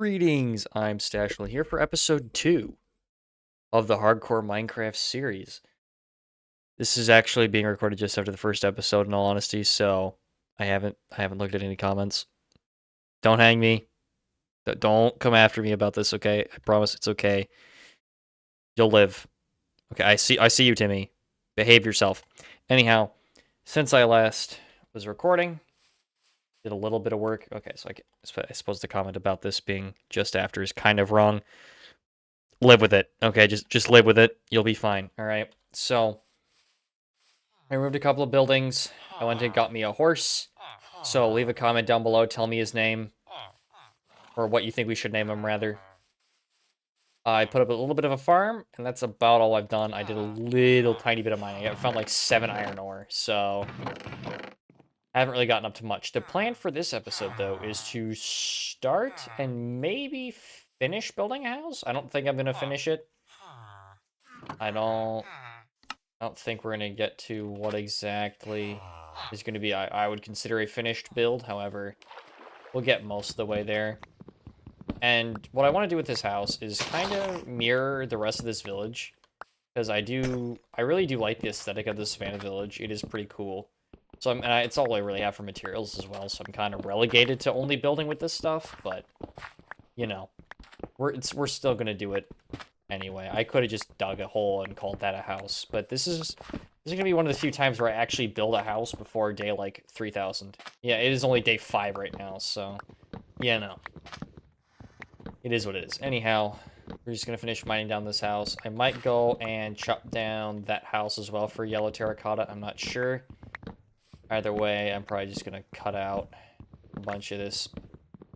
Greetings, I'm Stachelin here for episode 2 of the Hardcore Minecraft series. This is actually being recorded just after the first episode, in all honesty, so I haven't looked at any comments. Don't hang me. Don't come after me about this, okay? I promise it's okay. You'll live. Okay, I see you, Timmy. Behave yourself. Anyhow, since I last was recording, did a little bit of work. Okay, so I suppose the comment about this being just after is kind of wrong. Live with it. Okay, just live with it. You'll be fine. All right. So I moved a couple of buildings. I went and got me a horse. So leave a comment down below. Tell me his name, or what you think we should name him, rather. I put up a little bit of a farm, and that's about all I've done. I did a little tiny bit of mining. I found like 7 iron ore, so I haven't really gotten up to much. The plan for this episode, though, is to start and maybe finish building a house. I don't think I'm gonna finish it. I don't think we're going to get to what exactly is going to be, I would consider a finished build. However, we'll get most of the way there. And what I want to do with this house is kind of mirror the rest of this village. Because I really do like the aesthetic of this Savannah village. It is pretty cool. So it's all I really have for materials as well. So I'm kind of relegated to only building with this stuff. But, you know, we're still going to do it anyway. I could have just dug a hole and called that a house, but this is gonna be one of the few times where I actually build a house before day like 3000. Yeah, it is only day 5 right now, so yeah, no, it is what it is. Anyhow, we're just gonna finish mining down this house. I might go and chop down that house as well for yellow terracotta. I'm not sure. Either way, I'm probably just gonna cut out a bunch of this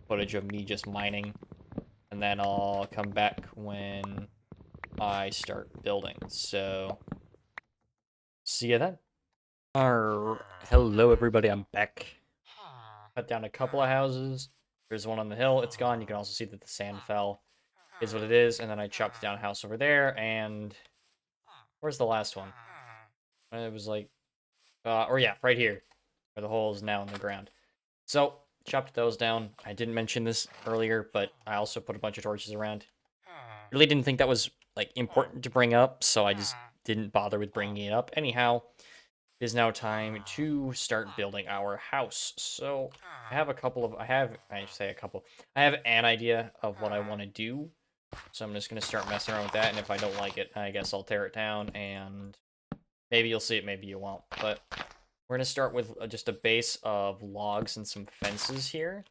footage of me just mining, and then I'll come back when I start building. So, see you then. Hello, everybody. I'm back. Cut down a couple of houses. There's one on the hill. It's gone. You can also see that the sand fell. Is what it is. And then I chopped down a house over there. And where's the last one? It was like, or yeah, right here, where the hole is now in the ground. So chopped those down. I didn't mention this earlier, but I also put a bunch of torches around. Really didn't think that was like important to bring up, so I just didn't bother with bringing it up. Anyhow, it is now time to start building our house. So I have an idea of what I want to do. So I'm just going to start messing around with that, and if I don't like it, I guess I'll tear it down, and maybe you'll see it, maybe you won't. But we're going to start with just a base of logs and some fences here.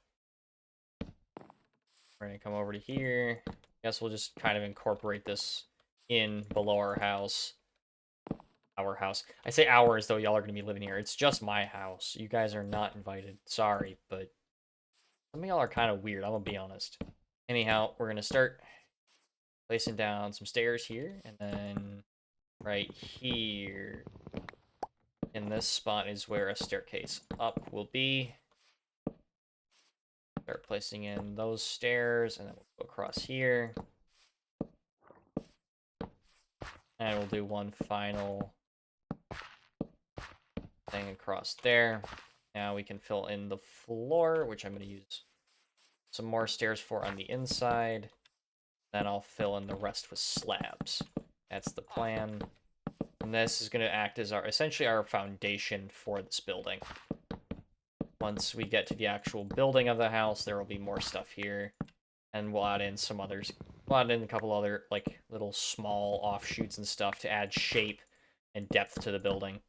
We're going to come over to here. I guess we'll just kind of incorporate this in below our house. Our house. I say ours, though y'all are going to be living here. It's just my house. You guys are not invited. Sorry, but some of y'all are kind of weird, I'm going to be honest. Anyhow, we're going to start placing down some stairs here, and then right here in this spot is where a staircase up will be. Start placing in those stairs, and then we'll go across here. And we'll do one final thing across there. Now we can fill in the floor, which I'm going to use some more stairs for on the inside. Then I'll fill in the rest with slabs. That's the plan. And this is going to act as essentially our foundation for this building. Once we get to the actual building of the house, there will be more stuff here. And we'll add in some others. We'll add in a couple other, like, little small offshoots and stuff to add shape and depth to the building.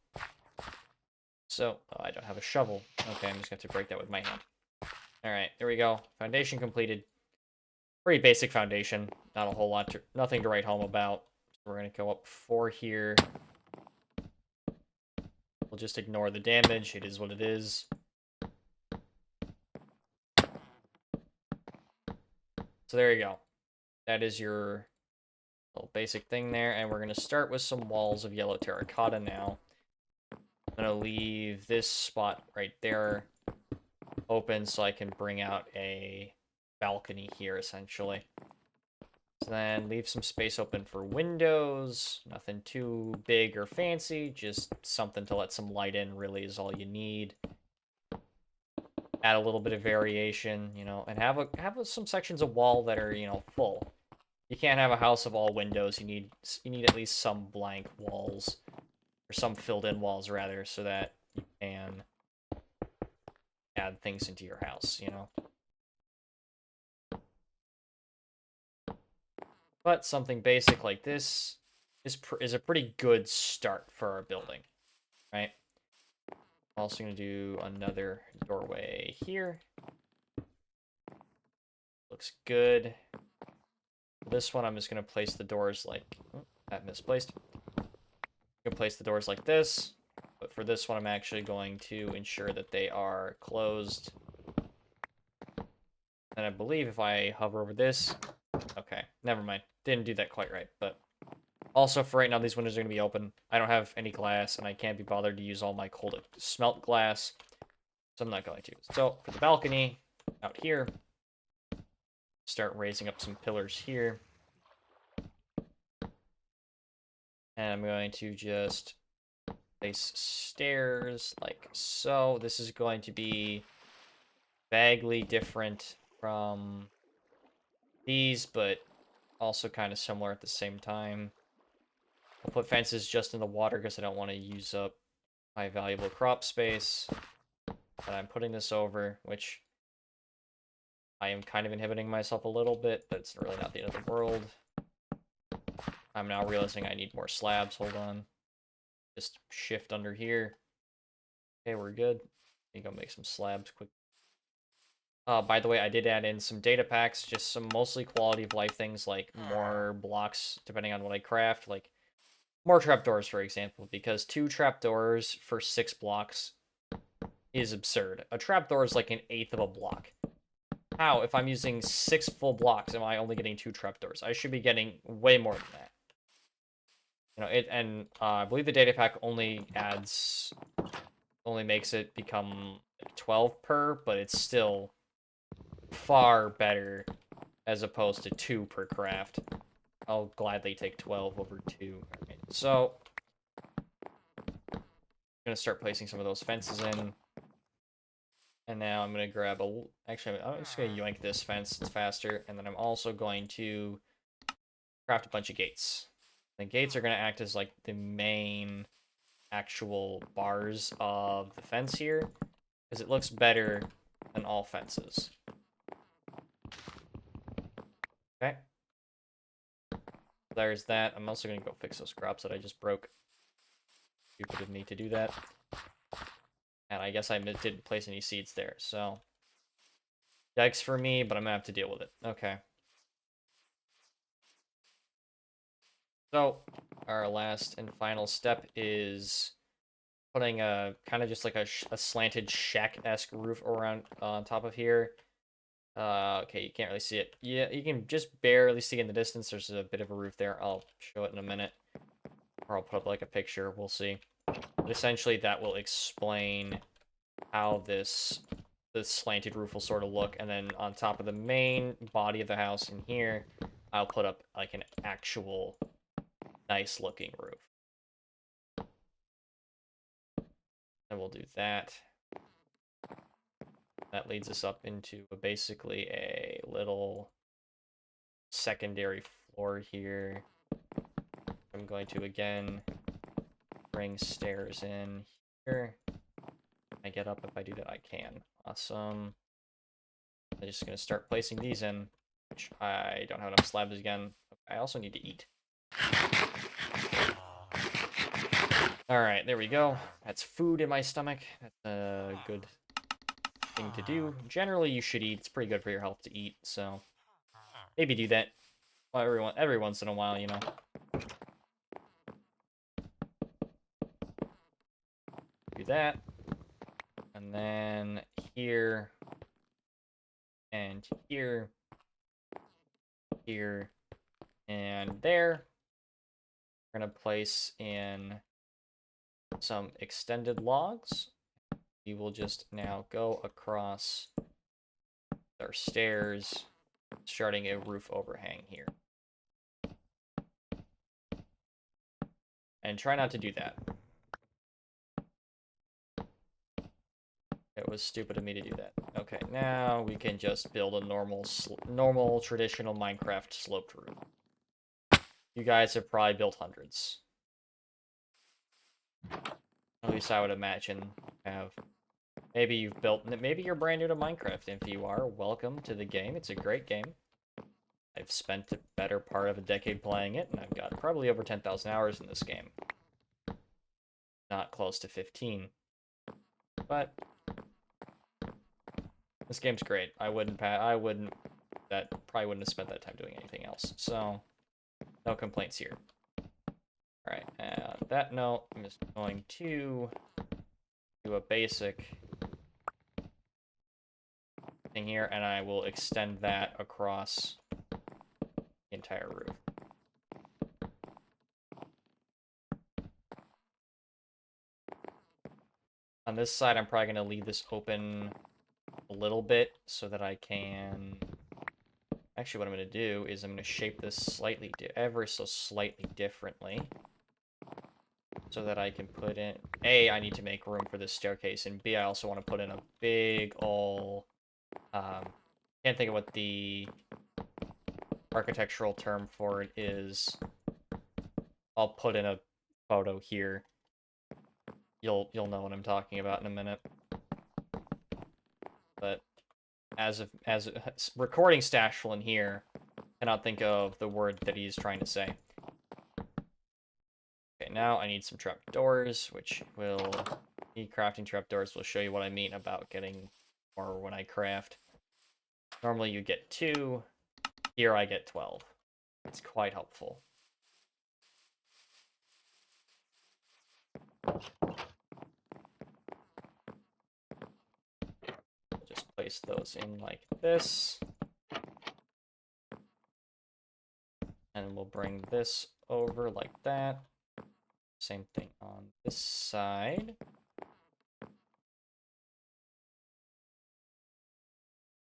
So, I don't have a shovel. Okay, I'm just going to have to break that with my hand. Alright, there we go. Foundation completed. Pretty basic foundation. Not a whole lot nothing to write home about. So we're going to go up 4 here. We'll just ignore the damage. It is what it is. So there you go. That is your little basic thing there. And we're going to start with some walls of yellow terracotta now. I'm going to leave this spot right there open so I can bring out a balcony here, essentially. So then leave some space open for windows. Nothing too big or fancy. Just something to let some light in, really, is all you need. add a little bit of variation, you know, and have some sections of wall that are, you know, full. You can't have a house of all windows. You need at least some blank walls, or some filled-in walls rather, so that you can add things into your house, you know. But something basic like this is a pretty good start for our building, right? I'm also going to do another doorway here. Looks good. This one, I'm just going to place the doors like... Oh, that misplaced. I'm going to place the doors like this. But for this one, I'm actually going to ensure that they are closed. And I believe if I hover over this... Okay, never mind. Didn't do that quite right, but... Also, for right now, these windows are going to be open. I don't have any glass, and I can't be bothered to use all my cold smelt glass. So I'm not going to. So, for the balcony, out here, start raising up some pillars here. And I'm going to just place stairs like so. This is going to be vaguely different from these, but also kind of similar at the same time. I'll put fences just in the water because I don't want to use up my valuable crop space. But I'm putting this over, which I am kind of inhibiting myself a little bit, but it's really not the end of the world. I'm now realizing I need more slabs. Hold on. Just shift under here. Okay, we're good. I think I'll make some slabs quick. By the way, I did add in some data packs, just some mostly quality of life things like more blocks, depending on what I craft, like more trapdoors, for example, because 2 trapdoors for 6 blocks is absurd. A trapdoor is like an eighth of a block. How, if I'm using 6 full blocks, am I only getting 2 trapdoors? I should be getting way more than that. You know, and I believe the data pack only makes it become 12 per, but it's still far better as opposed to 2 per craft. I'll gladly take 12 over 2. Right, so, I'm going to start placing some of those fences in. And now I'm going to grab a... Actually, I'm just going to yoink this fence. It's faster. And then I'm also going to craft a bunch of gates. The gates are going to act as, like, the main actual bars of the fence here. Because it looks better than all fences. Okay. There's that. I'm also going to go fix those crops that I just broke. Stupid of me to do that. And I guess I didn't place any seeds there, so... Yikes for me, but I'm going to have to deal with it. Okay. So, our last and final step is putting a kind of just like a slanted shack-esque roof around on top of here. Okay, you can't really see it. Yeah, you can just barely see in the distance. There's a bit of a roof there. I'll show it in a minute. Or I'll put up like a picture. We'll see. But essentially, that will explain how this slanted roof will sort of look. And then on top of the main body of the house in here, I'll put up like an actual nice looking roof. And we'll do that. That leads us up into basically a little secondary floor here. I'm going to again bring stairs in here. I get up if I do that, I can. Awesome. I'm just going to start placing these in, which I don't have enough slabs again. I also need to eat. Alright, there we go. That's food in my stomach. That's a good thing to do. Generally, you should eat. It's pretty good for your health to eat, so maybe do that every once in a while, you know. Do that. And then here and here, here, and there. We're going to place in some extended logs. We will just now go across our stairs, starting a roof overhang here. And try not to do that. It was stupid of me to do that. Okay, now we can just build a normal traditional Minecraft sloped roof. You guys have probably built hundreds. At least I would imagine have. Maybe you've built. Maybe you're brand new to Minecraft. If you are, welcome to the game. It's a great game. I've spent the better part of a decade playing it, and I've got probably over 10,000 hours in this game. Not close to 15. But this game's great. That probably wouldn't have spent that time doing anything else. So, no complaints here. Alright, on that note, I'm just going to do a basic thing here, and I will extend that across the entire roof. On this side, I'm probably going to leave this open a little bit so that I can... Actually, what I'm going to do is I'm going to shape this ever so slightly differently so that I can put in... A, I need to make room for this staircase, and B, I also want to put in a big ol'... can't think of what the architectural term for it is. I'll put in a photo here. You'll know what I'm talking about in a minute. But as recording Stachelin here, cannot think of the word that he's trying to say. Okay, now I need some trapdoors, which will... crafting trapdoors will show you what I mean about getting more when I craft. Normally you get 2. Here I get 12. It's quite helpful. Just place those in like this. And we'll bring this over like that. Same thing on this side.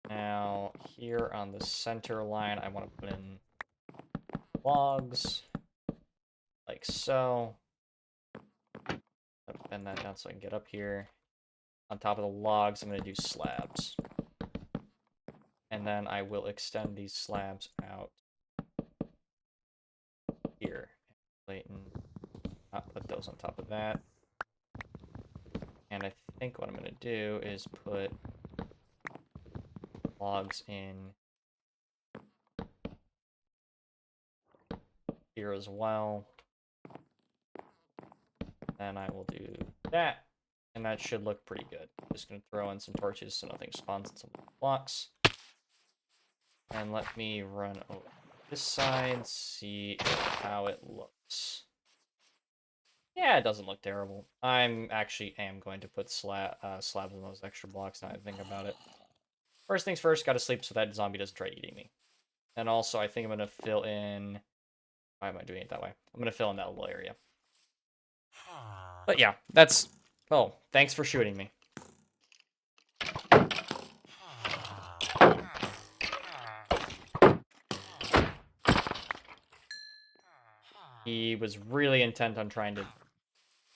Now, here on the center line, I want to put in logs, like so. Bend that down so I can get up here. On top of the logs, I'm going to do slabs. And then I will extend these slabs out here. Not put those on top of that. And I think what I'm going to do is put logs in here as well. Then I will do that, and that should look pretty good. Just going to throw in some torches so nothing spawns in some blocks. And let me run over this side, see how it looks. Yeah, it doesn't look terrible. I'm actually going to put slabs on those extra blocks now I think about it. First things first, gotta sleep so that zombie doesn't try eating me. And also, I think I'm gonna fill in... Why am I doing it that way? I'm gonna fill in that little area. But yeah, that's... Oh, thanks for shooting me. He was really intent on trying to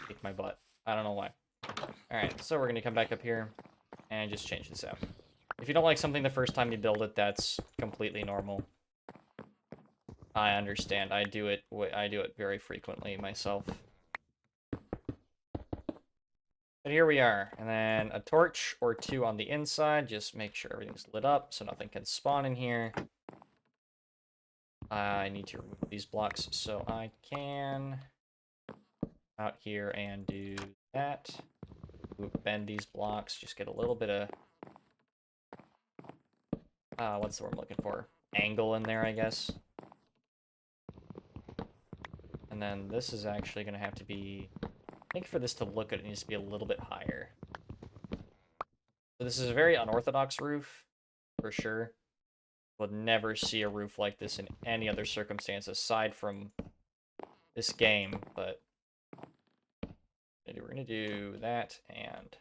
kick my butt. I don't know why. Alright, so we're gonna come back up here and just change this out. If you don't like something the first time you build it, that's completely normal. I understand. I do it very frequently myself. But here we are. And then a torch or 2 on the inside. Just make sure everything's lit up so nothing can spawn in here. I need to remove these blocks so I can out here and do that. Bend these blocks. Just get a little bit of... what's the word I'm looking for? Angle in there, I guess. And then this is actually going to have to be... I think for this to look good, it needs to be a little bit higher. So this is a very unorthodox roof, for sure. Would never see a roof like this in any other circumstance aside from this game, but we're going to do that, and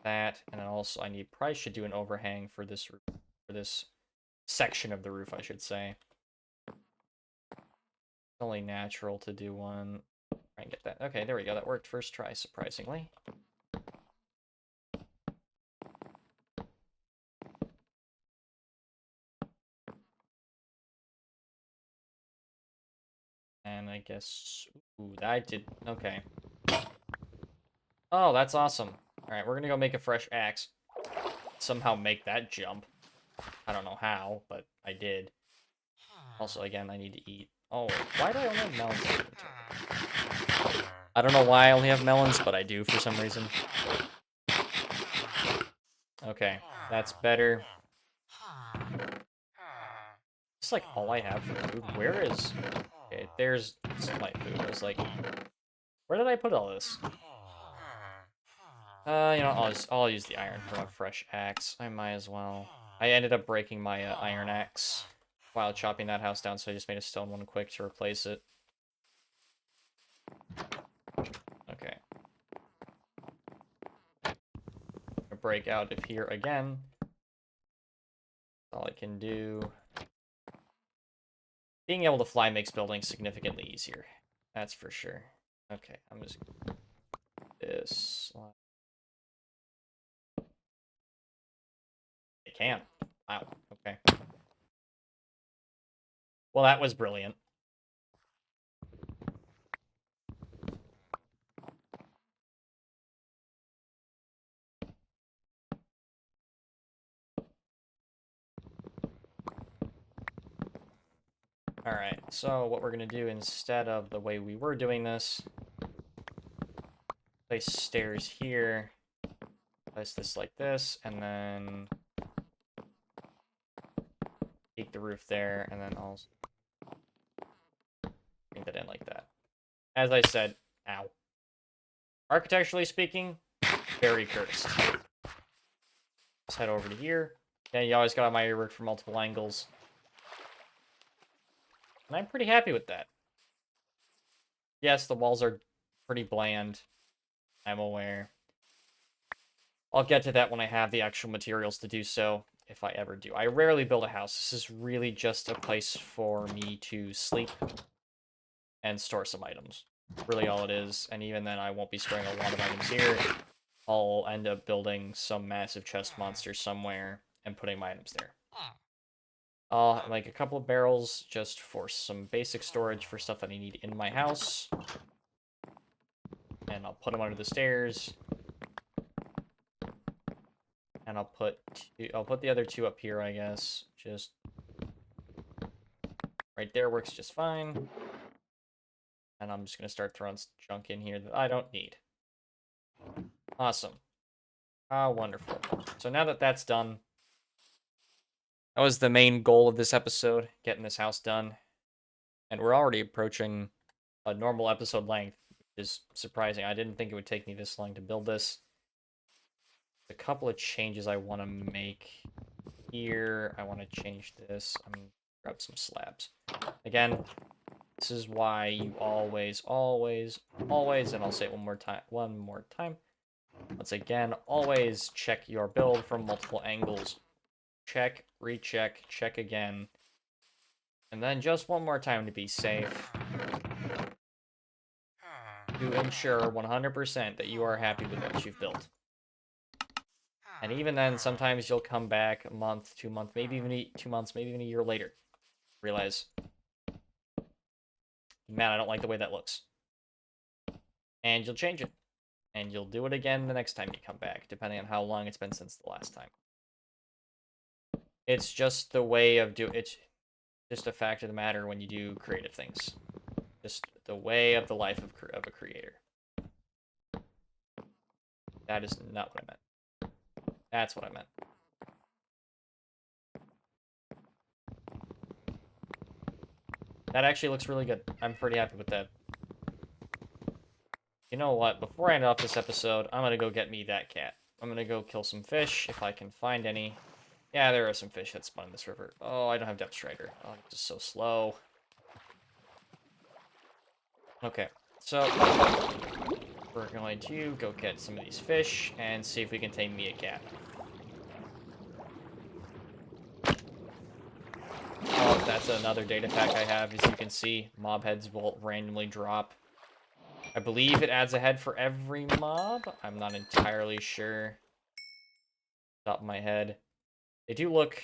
then also I probably should do an overhang for this roof, for this section of the roof, I should say. It's only natural to do one. Try and get that. Okay, there we go. That worked first try, surprisingly. And I guess... Ooh, I did... Okay. Oh, that's awesome. Alright, we're gonna go make a fresh axe. Somehow make that jump. I don't know how, but I did. Also, again, I need to eat. Oh, why do I only have melons in my inventory? I don't know why I only have melons, but I do for some reason. Okay, that's better. It's like all I have for food. Where is... Okay, there's my food. I was like, where did I put all this? You know, I'll use the iron from a fresh axe. I might as well. I ended up breaking my iron axe while chopping that house down, so I just made a stone one quick to replace it. Okay. Break out of here again. All I can do. Being able to fly makes building significantly easier. That's for sure. Okay, I'm just... This... It can. Wow, okay. Well, that was brilliant. Alright, so what we're going to do instead of the way we were doing this, place stairs here, place this like this, and then take the roof there, and then also bring that in like that. As I said, ow. Architecturally speaking, very cursed. Let's head over to here. Yeah, you always got my earwork from multiple angles. And I'm pretty happy with that. Yes, the walls are pretty bland. I'm aware. I'll get to that when I have the actual materials to do so, if I ever do. I rarely build a house. This is really just a place for me to sleep and store some items. Really all it is. And even then, I won't be storing a lot of items here. I'll end up building some massive chest monster somewhere and putting my items there. I'll make a couple of barrels just for some basic storage for stuff that I need in my house. And I'll put them under the stairs. And I'll put the other two up here, I guess. Just right there works just fine. And I'm just gonna start throwing junk in here that I don't need. Awesome. Ah, wonderful. So now that that's done, that was the main goal of this episode, getting this house done. And we're already approaching a normal episode length, which is surprising. I didn't think it would take me this long to build this. A couple of changes I want to make here. I want to change this. I'm going to grab some slabs. Again, this is why you always, and I'll say it one more time. Once again, always check your build from multiple angles. Check, recheck, check again. And then just one more time to be safe. To ensure 100% that you are happy with what you've built. And even then, sometimes you'll come back a month, 2 months, maybe even 2 months, maybe even a year later. Realize, man, I don't like the way that looks. And you'll change it. And you'll do it again the next time you come back, depending on how long it's been since the last time. It's just the way of it's just a fact of the matter when you do creative things. Just the way of the life of a creator. That is not what I meant. That's what I meant. That actually looks really good. I'm pretty happy with that. You know what? Before I end off this episode, I'm gonna go get me that cat. I'm gonna go kill some fish, if I can find any. Yeah, there are some fish that spawn in this river. Oh, I don't have Depth Strider. Oh, it's just so slow. Okay, so we're going to go get some of these fish and see if we can tame me a cat. Oh, that's another data pack I have. As you can see, mob heads will randomly drop. I believe it adds a head for every mob. I'm not entirely sure. Top of my head. They do look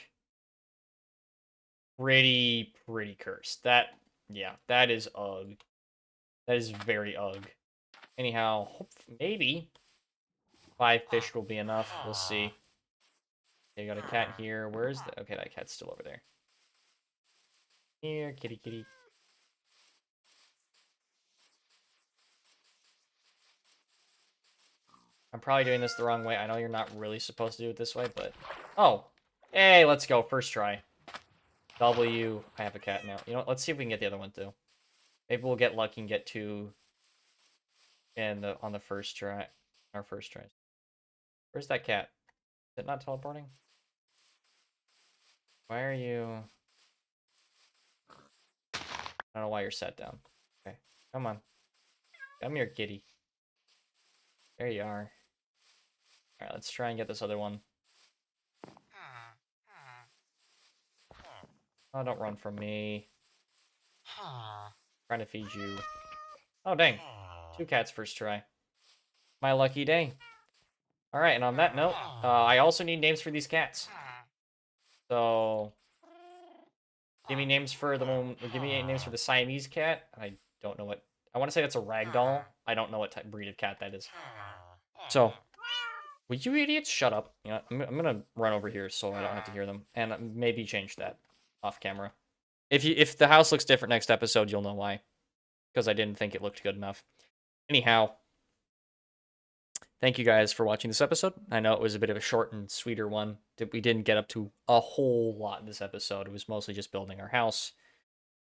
pretty cursed. That Yeah, that is ugh. That is very ugh. Anyhow, maybe 5 fish will be enough. We'll see. Okay, got a cat here. Where is the... Okay, that cat's still over there. Here, kitty, kitty. I'm probably doing this the wrong way. I know you're not really supposed to do it this way, but... Oh! Hey, let's go. First try. W. I have a cat now. You know what? Let's see if we can get the other one, too. Maybe we'll get lucky and get 2 on the first try. Our first try. Where's that cat? Is it not teleporting? Why are you... I don't know why you're sat down. Okay, come on. Come here, kitty. There you are. Alright, let's try and get this other one. Oh, don't run from me. Trying to feed you. Oh, dang. 2 cats first try. My lucky day. Alright, and on that note, I also need names for these cats. So... Give me names for the one. Give me names for the Siamese cat. I don't know what. I want to say that's a ragdoll. I don't know what type breed of cat that is. So, will you idiots shut up? You know, I'm gonna run over here so I don't have to hear them, and maybe change that off camera. If the house looks different next episode, you'll know why. Because I didn't think it looked good enough. Anyhow, thank you guys for watching this episode. I know it was a bit of a short and sweeter one. We didn't get up to a whole lot in this episode. It was mostly just building our house.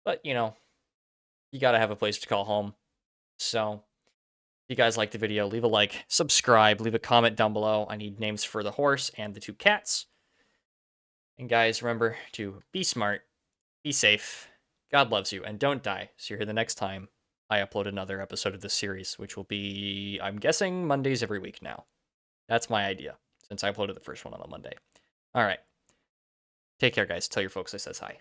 But, you know, you gotta have a place to call home. So, if you guys liked the video, leave a like, subscribe, leave a comment down below. I need names for the horse and the 2 cats. And guys, remember to be smart, be safe, God loves you, and don't die. So you're here the next time I upload another episode of this series, which will be, I'm guessing, Mondays every week now. That's my idea, since I uploaded the first one on a Monday. All right. Take care, guys. Tell your folks I says hi.